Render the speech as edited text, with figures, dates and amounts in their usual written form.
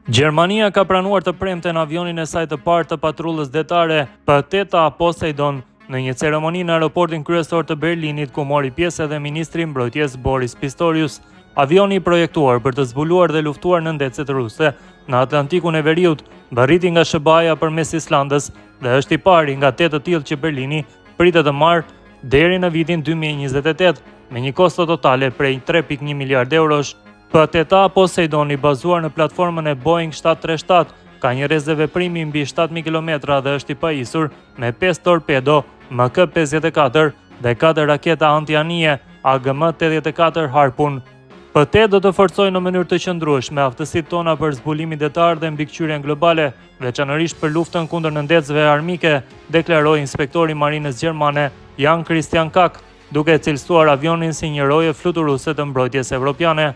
Gjermania ka pranuar të premten avionin e saj të parë të patrullës detare P-8 Poseidon në një ceremoni në aeroportin kryesor të Berlinit, ku mori pjesë edhe ministri i mbrojtjes Boris Pistorius. Avioni i projektuar për të zbuluar dhe luftuar në ndecet ruse në Atlantikun e Veriut barriti nga SBA përmes Islandës dhe është i pari nga 8 të tillë që Berlini pritet të marrë deri në vitin 2028 me një kosto totale prej 3.1 miliard eurosh. P-8 Poseidon, i bazuar në platformën e Boeing 737, ka një rrezë veprimi mbi 7.000 km dhe është i pajisur me 5 torpedo Mk-54 dhe 4 raketa antianije AGM-84 Harpoon. P-8 do të forcojë në mënyrë të qëndrueshme aftësitë tona për zbulimin detar dhe mbikëqyrjen globale, veçanërisht për luftën kundër nëndecëve armike, deklaroi inspektori marinës gjermane Jan Christian Kak, duke cilësuar avionin si një roje fluturuese të mbrojtjes evropiane.